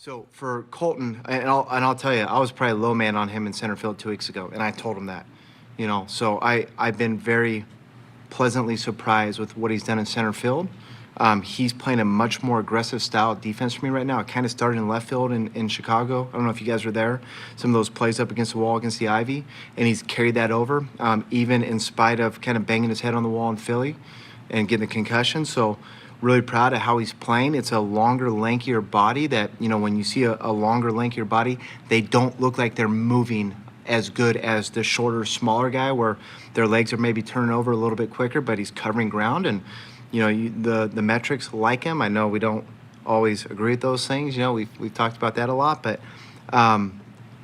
So for Colton, and I'll tell you, I was probably low man on him in center field 2 weeks ago, and I told him that, So I've been very pleasantly surprised with what he's done in center field. He's playing a much more aggressive style of defense for me right now. It kind of started in left field in Chicago. I don't know if you guys were there. Some of those plays up against the wall against the Ivy, and he's carried that over, even in spite of kind of banging his head on the wall in Philly and getting a concussion. So really proud of how he's playing. It's a longer, lankier body that, when you see a longer, lankier body, they don't look like they're moving as good as the shorter, smaller guy where their legs are maybe turning over a little bit quicker, but he's covering ground. And, the metrics like him. I know we don't always agree with those things. We've talked about that a lot, but I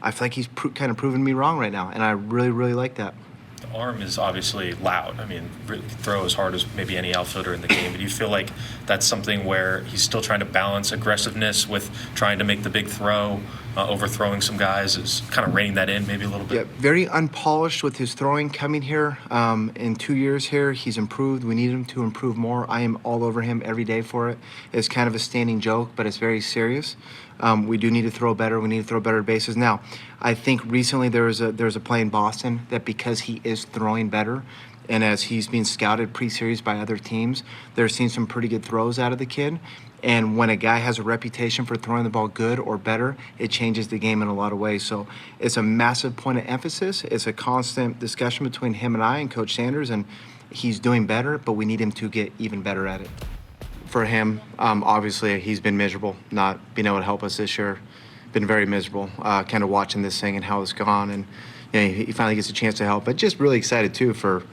feel like he's kind of proving me wrong right now, and I really, really like that. The arm is obviously loud. I mean, really throw as hard as maybe any outfielder in the game. But do you feel like that's something where he's still trying to balance aggressiveness with trying to make the big throw, overthrowing some guys, is kind of reining that in maybe a little bit? Yeah, very unpolished with his throwing coming here. In 2 years here, he's improved. We need him to improve more. I am all over him every day for it. It's kind of a standing joke, but it's very serious. We do need to throw better. We need to throw better bases. Now, I think recently there was a play in Boston that because he is throwing better, and as he's being scouted pre-series by other teams, they're seeing some pretty good throws out of the kid. And when a guy has a reputation for throwing the ball good or better, it changes the game in a lot of ways. So it's a massive point of emphasis. It's a constant discussion between him and I and Coach Sanders, and he's doing better, but we need him to get even better at it. For him, obviously, he's been miserable not being able to help us this year. Been very miserable, kind of watching this thing and how it's gone. And he finally gets a chance to help. But just really excited, too, for,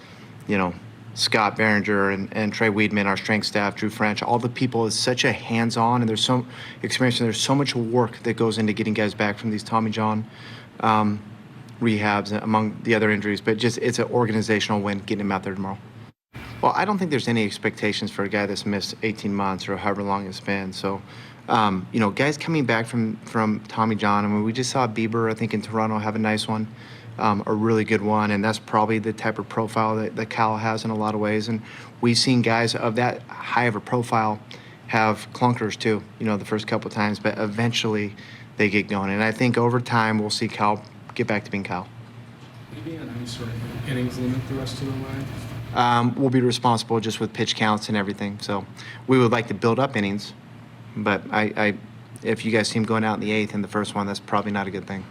Scott Behringer and Trey Weedman, our strength staff, Drew French, all the people. Is such a hands-on, and there's so experience, and there's so much work that goes into getting guys back from these Tommy John rehabs, among the other injuries. But just it's an organizational win getting him out there tomorrow. Well, I don't think there's any expectations for a guy that's missed 18 months or however long it's been. So, guys coming back from Tommy John. I mean, we just saw Bieber, I think, in Toronto have a nice one, a really good one. And that's probably the type of profile that Cal has in a lot of ways. And we've seen guys of that high of a profile have clunkers too, the first couple of times. But eventually they get going. And I think over time we'll see Cal get back to being Cal. Maybe on any sort of innings limit the rest of the way? We'll be responsible just with pitch counts and everything. So we would like to build up innings, but if you guys see him going out in the eighth in the first one, that's probably not a good thing.